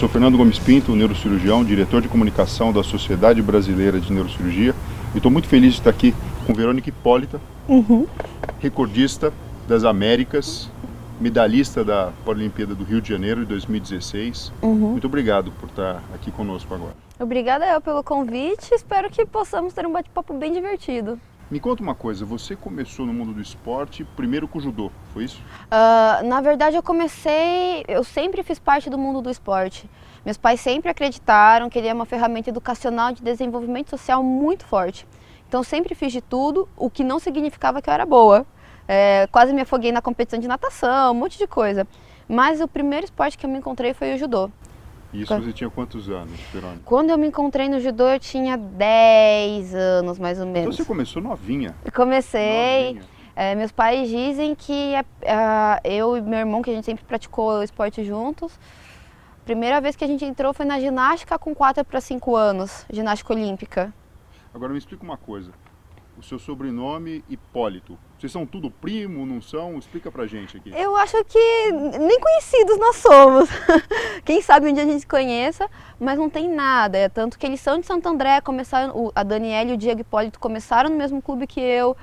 sou Fernando Gomes Pinto, neurocirurgião, diretor de comunicação da Sociedade Brasileira de Neurocirurgia. E estou muito feliz de estar aqui com Verônica Hipólita, recordista das Américas, medalhista da Paralimpíada do Rio de Janeiro de 2016. Muito obrigado por estar aqui conosco agora. Obrigada eu pelo convite, espero que possamos ter um bate-papo bem divertido. Me conta uma coisa, você começou no mundo do esporte primeiro com o judô, foi isso? Na verdade eu sempre fiz parte do mundo do esporte. Meus pais sempre acreditaram que ele é uma ferramenta educacional de desenvolvimento social muito forte. Então sempre fiz de tudo, o que não significava que eu era boa. Quase me afoguei na competição de natação, um monte de coisa. Mas o primeiro esporte que eu me encontrei foi o judô. E isso você tinha quantos anos, Verônica? Quando eu me encontrei no judô eu tinha 10 anos mais ou menos. Então você começou novinha? Eu comecei. Novinha. Meus pais dizem que eu e meu irmão, que a gente sempre praticou o esporte juntos, a primeira vez que a gente entrou foi na ginástica com 4 para 5 anos, ginástica olímpica. Agora me explica uma coisa, o seu sobrenome Hipólito, vocês são tudo primo, não são? Explica pra gente aqui. Eu acho que nem conhecidos nós somos. Quem sabe um dia a gente se conheça, mas não tem nada. Tanto que eles são de Santo André, a Daniela e o Diego Hipólito começaram no mesmo clube que eu,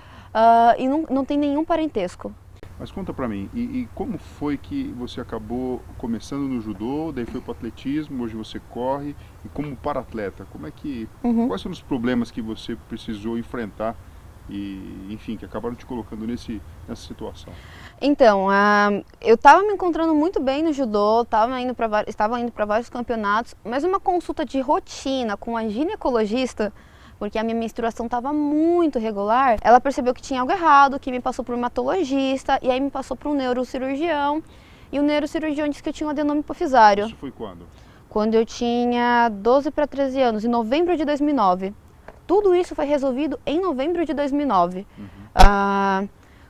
e não tem nenhum parentesco. Mas conta pra mim, e como foi que você acabou começando no judô, daí foi pro atletismo, hoje você corre, e como para-atleta, como é que, quais são os problemas que você precisou enfrentar e, enfim, que acabaram te colocando nessa situação? Então, eu estava me encontrando muito bem no judô, estava indo para vários campeonatos, mas uma consulta de rotina com a ginecologista, porque a minha menstruação estava muito regular, ela percebeu que tinha algo errado, que me passou por um hematologista, e aí me passou para um neurocirurgião, e o neurocirurgião disse que eu tinha um adenoma hipofisário. Isso foi quando? Quando eu tinha 12 para 13 anos, em novembro de 2009. Tudo isso foi resolvido em novembro de 2009.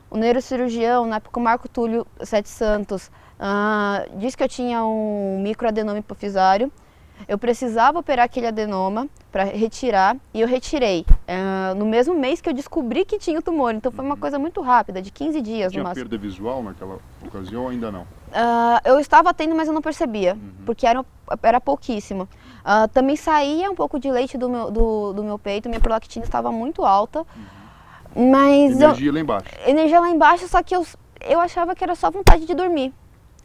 O neurocirurgião, na época o Marco Túlio Sete Santos, disse que eu tinha um microadenoma hipofisário. Eu precisava operar aquele adenoma para retirar e eu retirei no mesmo mês que eu descobri que tinha o tumor. Então foi uma coisa muito rápida, de 15 dias no máximo. Tinha perda visual naquela ocasião ou ainda não? Eu estava tendo, mas eu não percebia, porque era pouquíssimo. Também saía um pouco de leite do meu peito, minha prolactina estava muito alta. Mas energia lá embaixo. Energia lá embaixo, só que eu achava que era só vontade de dormir.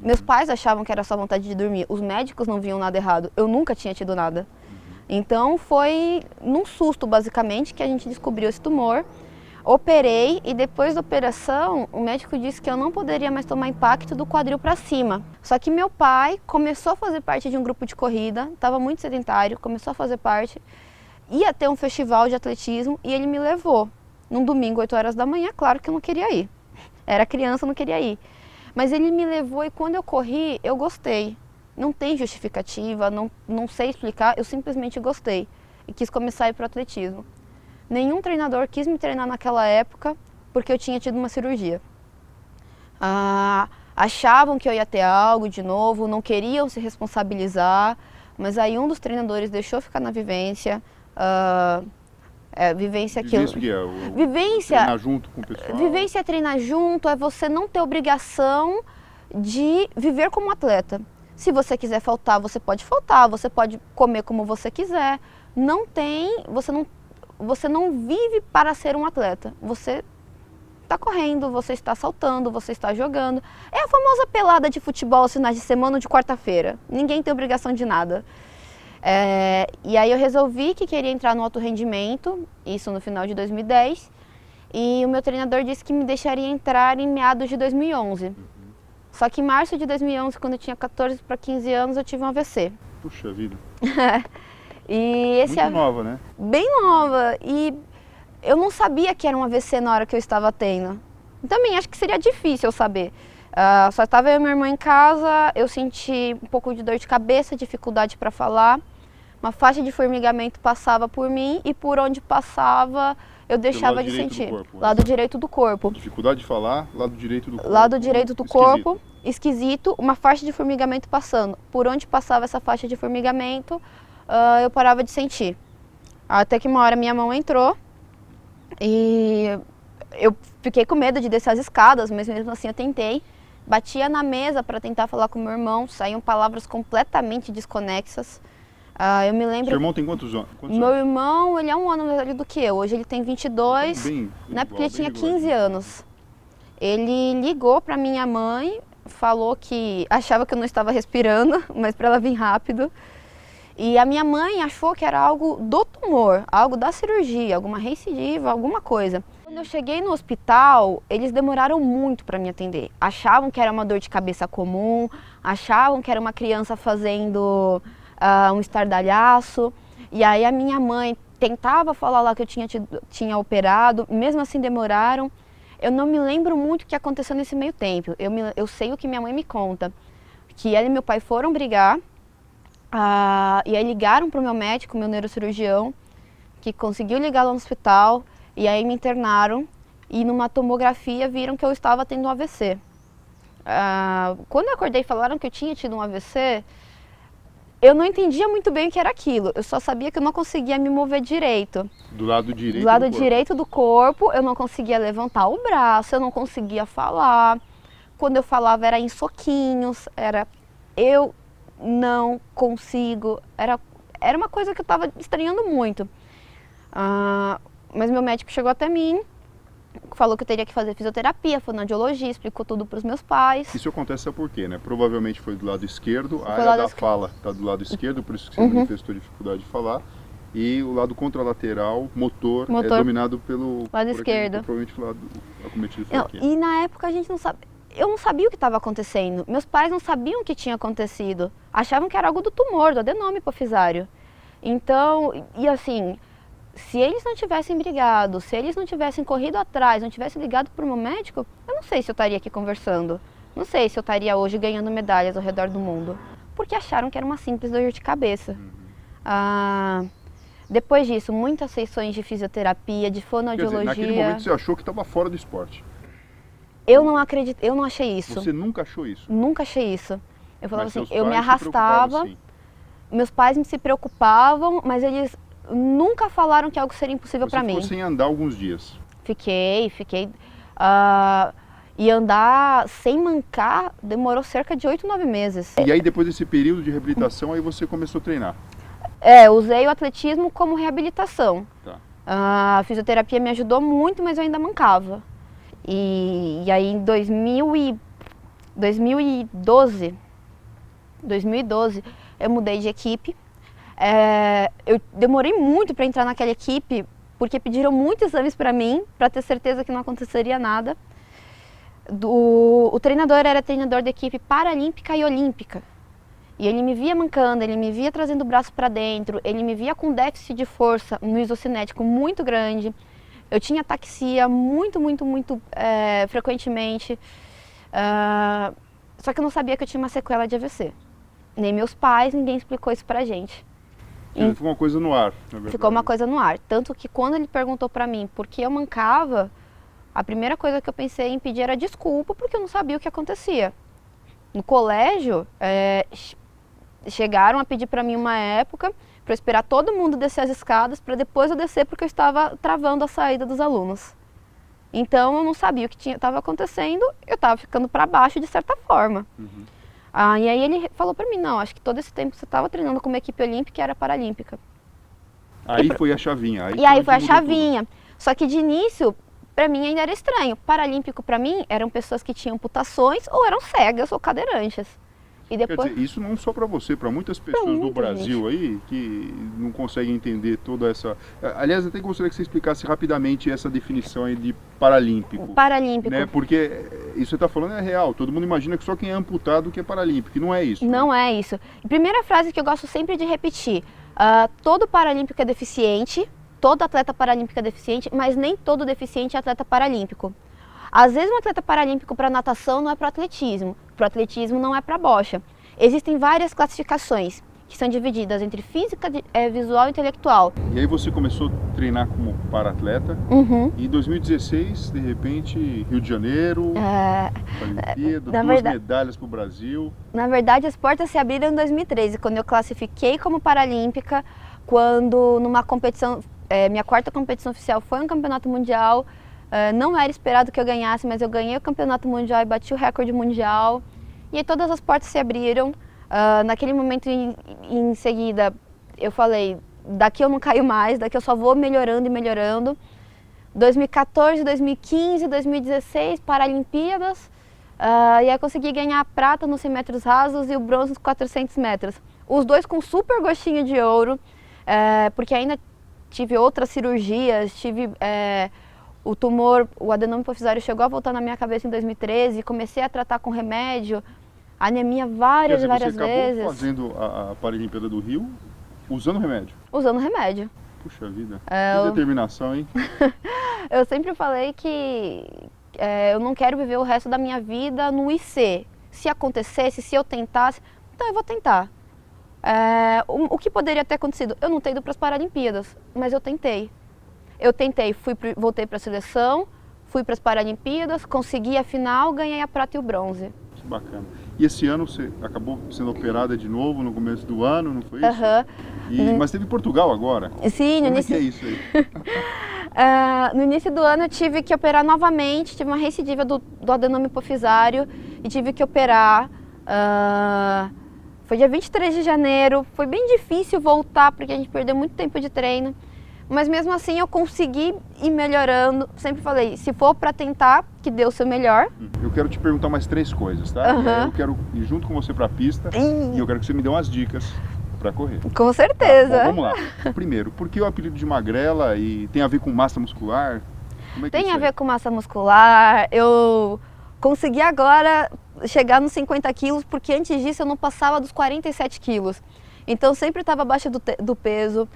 Meus pais achavam que era só vontade de dormir. Os médicos não viam nada errado. Eu nunca tinha tido nada. Então foi num susto, basicamente, que a gente descobriu esse tumor. Operei e depois da operação, o médico disse que eu não poderia mais tomar impacto do quadril para cima. Só que meu pai começou a fazer parte de um grupo de corrida, estava muito sedentário, começou a fazer parte, ia ter um festival de atletismo e ele me levou. Num domingo, 8 horas da manhã, claro que eu não queria ir. Era criança, não queria ir. Mas ele me levou e quando eu corri, eu gostei. Não tem justificativa, não sei explicar, eu simplesmente gostei. E quis começar a ir para o atletismo. Nenhum treinador quis me treinar naquela época porque eu tinha tido uma cirurgia. Achavam que eu ia ter algo de novo, não queriam se responsabilizar, mas aí um dos treinadores deixou eu ficar na vivência. Vivência aquilo. Vivência que é? Vivência. Treinar junto com o pessoal? Vivência é treinar junto, é você não ter obrigação de viver como atleta. Se você quiser faltar, você pode comer como você quiser. Você não vive para ser um atleta. Você está correndo, você está saltando, você está jogando. É a famosa pelada de futebol aos finais de semana ou de quarta-feira. Ninguém tem obrigação de nada. E aí eu resolvi que queria entrar no alto rendimento, isso no final de 2010, e o meu treinador disse que me deixaria entrar em meados de 2011. Só que em março de 2011, quando eu tinha 14 para 15 anos, eu tive um AVC. Puxa vida. Muito nova, né? Bem nova, e eu não sabia que era um AVC na hora que eu estava tendo. Também acho que seria difícil eu saber. Só estava eu e minha irmã em casa, eu senti um pouco de dor de cabeça, dificuldade para falar. Uma faixa de formigamento passava por mim e por onde passava eu deixava de sentir. Lado direito do corpo. Dificuldade de falar, lado direito do corpo. Lado direito do corpo, esquisito, uma faixa de formigamento passando. Por onde passava essa faixa de formigamento, eu parava de sentir. Até que uma hora minha mão entrou e eu fiquei com medo de descer as escadas, mas mesmo assim eu tentei. batia na mesa para tentar falar com meu irmão, saíam palavras completamente desconexas. Eu me lembro... Seu irmão tem quantos anos? Meu irmão, ele é 1 ano mais velho do que eu. Hoje ele tem 22, né, porque ele tinha 15 anos. Ele ligou para minha mãe, falou que achava que eu não estava respirando, mas para ela vir rápido. E a minha mãe achou que era algo do tumor, algo da cirurgia, alguma recidiva, alguma coisa. Quando eu cheguei no hospital, eles demoraram muito para me atender. Achavam que era uma dor de cabeça comum, achavam que era uma criança fazendo um estardalhaço. E aí a minha mãe tentava falar lá que eu tinha operado, mesmo assim demoraram. Eu não me lembro muito o que aconteceu nesse meio tempo. Eu sei o que minha mãe me conta, que ela e meu pai foram brigar, e aí ligaram para o meu médico, meu neurocirurgião, que conseguiu ligar lá no hospital, e aí me internaram, e numa tomografia viram que eu estava tendo um AVC. Quando eu acordei e falaram que eu tinha tido um AVC, eu não entendia muito bem o que era aquilo, eu só sabia que eu não conseguia me mover direito. Do lado direito do lado direito do corpo, eu não conseguia levantar o braço, eu não conseguia falar. Quando eu falava era em soquinhos, eu não consigo, era uma coisa que eu estava estranhando muito. Mas meu médico chegou até mim, falou que eu teria que fazer fisioterapia, fonoaudiologia, explicou tudo para os meus pais. Isso acontece por quê, né? Provavelmente foi do lado esquerdo, a área da fala está do lado esquerdo, por isso que você manifestou dificuldade de falar. E o lado contralateral, motor é dominado pelo lado esquerdo. Provavelmente o lado acometido foi aqui. E na época a gente não sabe. Eu não sabia o que estava acontecendo. Meus pais não sabiam o que tinha acontecido. Achavam que era algo do tumor, do adenoma hipofisário. Então, e assim, se eles não tivessem brigado, se eles não tivessem corrido atrás, não tivessem ligado para o meu médico, eu não sei se eu estaria aqui conversando. Não sei se eu estaria hoje ganhando medalhas ao redor do mundo. Porque acharam que era uma simples dor de cabeça. Depois disso, muitas sessões de fisioterapia, de fonoaudiologia. Quer dizer, naquele momento você achou que estava fora do esporte? Eu não acredito, eu não achei isso. Você nunca achou isso? Nunca achei isso. Eu falava Mas assim, eu me arrastava, meus pais se preocupavam, mas eles nunca falaram que algo seria impossível para mim. Você ficou sem andar alguns dias? Fiquei. E andar sem mancar demorou cerca de 8, 9 meses. E aí depois desse período de reabilitação, aí você começou a treinar? Usei o atletismo como reabilitação. Tá. A fisioterapia me ajudou muito, mas eu ainda mancava. E aí em 2012, eu mudei de equipe. Eu demorei muito para entrar naquela equipe, porque pediram muitos exames para mim, para ter certeza que não aconteceria nada. O treinador era treinador da equipe paralímpica e olímpica. E ele me via mancando, ele me via trazendo o braço para dentro, ele me via com déficit de força no isocinético muito grande. Eu tinha ataxia muito frequentemente. Só que eu não sabia que eu tinha uma sequela de AVC. Nem meus pais, ninguém explicou isso pra gente. Ficou uma coisa no ar, na verdade. Ficou uma coisa no ar. Tanto que quando ele perguntou pra mim por que eu mancava, a primeira coisa que eu pensei em pedir era desculpa, porque eu não sabia o que acontecia. No colégio, chegaram a pedir pra mim uma época para eu esperar todo mundo descer as escadas para depois eu descer, porque eu estava travando a saída dos alunos. Então eu não sabia o que estava acontecendo, eu estava ficando para baixo de certa forma. E aí ele falou para mim, não, acho que todo esse tempo que você estava treinando como equipe olímpica era paralímpica. Aí foi a chavinha. Aí foi a chavinha. Só que de início, para mim ainda era estranho. Paralímpico para mim eram pessoas que tinham amputações ou eram cegas ou cadeirantes. E depois... Quer dizer, isso não só para você, para muitas pessoas do Brasil aí que não conseguem entender toda essa... Aliás, até gostaria que você explicasse rapidamente essa definição aí de paralímpico. Paralímpico. Né? Porque isso que você está falando é real, todo mundo imagina que só quem é amputado que é paralímpico, e não é isso. Não é isso. Primeira frase que eu gosto sempre de repetir, todo paralímpico é deficiente, todo atleta paralímpico é deficiente, mas nem todo deficiente é atleta paralímpico. Às vezes um atleta paralímpico para natação não é para atletismo não é para bocha. Existem várias classificações que são divididas entre física, visual e intelectual. E aí você começou a treinar como para-atleta, e em 2016, de repente, Rio de Janeiro, Olimpíada, duas medalhas para o Brasil. Na verdade, as portas se abriram em 2013, quando eu classifiquei como paralímpica, quando numa competição, minha quarta competição oficial foi um campeonato mundial, Não era esperado que eu ganhasse, mas eu ganhei o campeonato mundial e bati o recorde mundial. E aí todas as portas se abriram. Naquele momento, em seguida, eu falei, daqui eu não caio mais, daqui eu só vou melhorando e melhorando. 2014, 2015, 2016, Paralimpíadas. E aí eu consegui ganhar a prata nos 100 metros rasos e o bronze nos 400 metros. Os dois com super gostinho de ouro, porque ainda tive outras cirurgias, tive o tumor, o adenoma hipofisário chegou a voltar na minha cabeça em 2013, comecei a tratar com remédio, anemia várias Quer dizer, vezes. você acabou fazendo a Paralimpíada do Rio usando remédio? Usando remédio. Puxa vida, que determinação, hein? Eu sempre falei que eu não quero viver o resto da minha vida no IC. Se acontecesse, se eu tentasse, então eu vou tentar. O que poderia ter acontecido? Eu não ter ido para as Paralimpíadas, mas eu tentei. Voltei para a seleção, fui para as Paralimpíadas, consegui a final, ganhei a prata e o bronze. Que bacana. E esse ano você acabou sendo operada de novo no começo do ano, não foi isso? Mas teve Portugal agora. Sim, no início... Como é que é isso aí? No início do ano eu tive que operar novamente, tive uma recidiva do adenoma hipofisário e tive que operar. Foi dia 23 de janeiro, foi bem difícil voltar porque a gente perdeu muito tempo de treino. Mas mesmo assim eu consegui ir melhorando. Sempre falei, se for para tentar, que dê o seu melhor. Eu quero te perguntar mais 3 coisas, tá? Eu quero ir junto com você para a pista e eu quero que você me dê umas dicas para correr. Com certeza. Tá, bom, vamos lá. Primeiro, por que o apelido de magrela e tem a ver com massa muscular? Como é que tem a ver com massa muscular. Eu consegui agora chegar nos 50 quilos porque antes disso eu não passava dos 47 quilos. Então sempre estava abaixo do peso,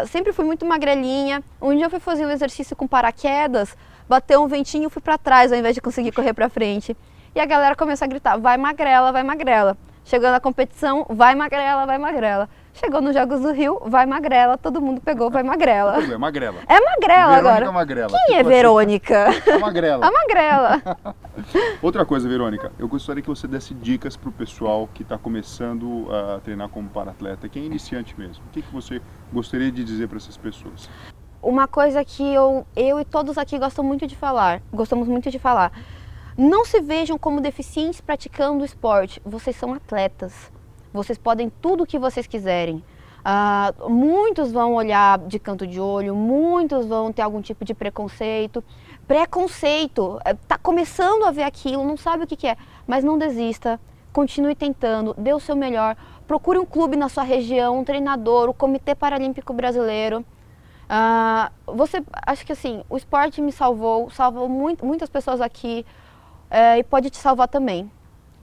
sempre fui muito magrelinha. Um dia eu fui fazer um exercício com paraquedas, bateu um ventinho e fui para trás ao invés de conseguir correr para frente. E a galera começou a gritar, vai magrela, vai magrela. Chegou na competição, vai magrela, vai magrela. Chegou nos Jogos do Rio, vai magrela, todo mundo pegou, vai magrela. É magrela. É magrela Verônica agora. Magrela. Quem é Verônica? A magrela. A magrela. Outra coisa, Verônica, eu gostaria que você desse dicas para o pessoal que está começando a treinar como para-atleta, quem é iniciante mesmo. O que você gostaria de dizer para essas pessoas? Uma coisa que eu e todos aqui gostamos muito de falar. Não se vejam como deficientes praticando o esporte. Vocês são atletas. Vocês podem tudo o que vocês quiserem. Muitos vão olhar de canto de olho, muitos vão ter algum tipo de preconceito. Preconceito, tá começando a ver aquilo, não sabe o que é, mas não desista, continue tentando, dê o seu melhor. Procure um clube na sua região, um treinador, o Comitê Paralímpico Brasileiro. Acho que assim, o esporte me salvou muitas pessoas aqui e pode te salvar também.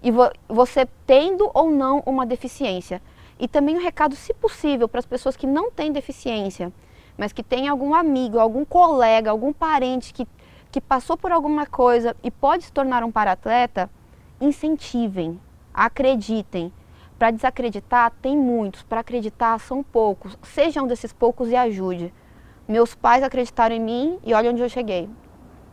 E você tendo ou não uma deficiência. E também um recado, se possível, para as pessoas que não têm deficiência, mas que têm algum amigo, algum colega, algum parente que passou por alguma coisa e pode se tornar um para-atleta, incentivem, acreditem. Para desacreditar, tem muitos, para acreditar, são poucos. Seja um desses poucos e ajude. Meus pais acreditaram em mim e olha onde eu cheguei.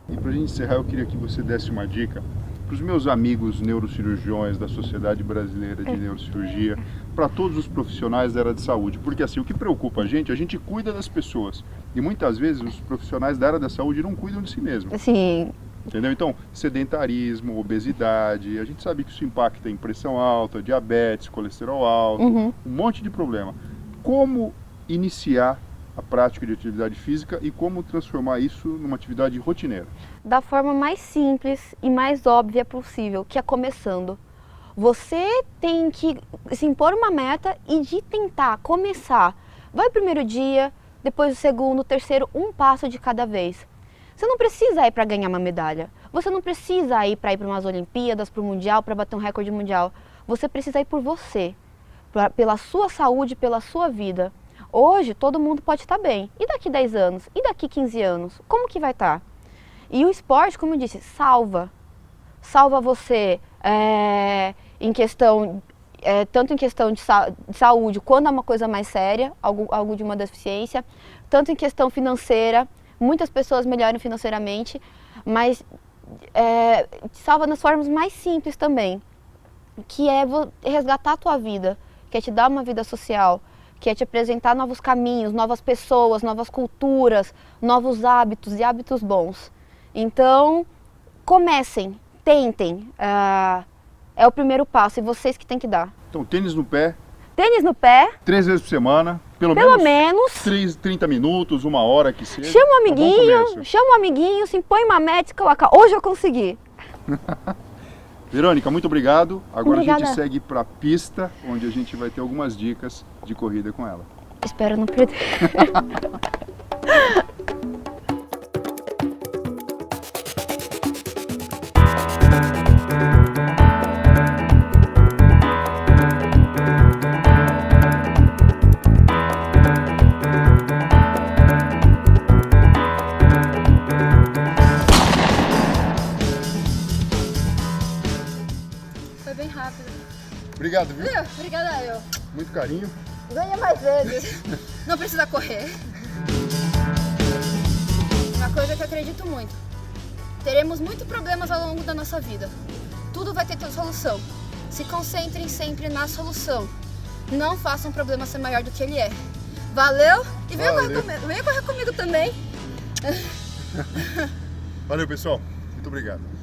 E para a gente encerrar, eu queria que você desse uma dica para os meus amigos neurocirurgiões da Sociedade Brasileira de Neurocirurgia, para todos os profissionais da área de saúde, porque assim, o que preocupa a gente cuida das pessoas, e muitas vezes os profissionais da área da saúde não cuidam de si mesmos. Sim. Entendeu? Então, sedentarismo, obesidade, a gente sabe que isso impacta em pressão alta, diabetes, colesterol alto, um monte de problema. Como iniciar a prática de atividade física e como transformar isso numa atividade rotineira? Da forma mais simples e mais óbvia possível, que é começando. Você tem que se impor uma meta e de tentar começar. Vai o primeiro dia, depois o segundo, o terceiro, um passo de cada vez. Você não precisa ir para ganhar uma medalha. Você não precisa ir para umas Olimpíadas, para o Mundial, para bater um recorde mundial. Você precisa ir por você, pela sua saúde, pela sua vida. Hoje, todo mundo pode estar bem. E daqui 10 anos? E daqui 15 anos? Como que vai estar? E o esporte, como eu disse, salva. Salva você tanto em questão de saúde, quando é uma coisa mais séria, algo de uma deficiência, tanto em questão financeira, muitas pessoas melhoram financeiramente, mas te salva nas formas mais simples também, que é resgatar a tua vida, que é te dar uma vida social, que é te apresentar novos caminhos, novas pessoas, novas culturas, novos hábitos e hábitos bons. Então, comecem, tentem. É o primeiro passo e vocês que têm que dar. Então, tênis no pé. Tênis no pé. 3 vezes por semana. Pelo menos 30 minutos, 1 hora que seja. Chama um amiguinho, se impõe uma meta e coloca, hoje eu consegui. Verônica, muito obrigado. Agora Obrigada. a gente segue para a pista, onde a gente vai ter algumas dicas de corrida com ela. Espero não perder. Foi bem rápido. Obrigado, viu? Obrigada eu. Muito carinho. Ganha mais vezes. Não precisa correr. Uma coisa que eu acredito muito. Teremos muitos problemas ao longo da nossa vida. Tudo vai ter solução. Se concentrem sempre na solução. Não façam o problema ser maior do que ele é. Valeu? E venha correr comigo também. Valeu, pessoal. Muito obrigado.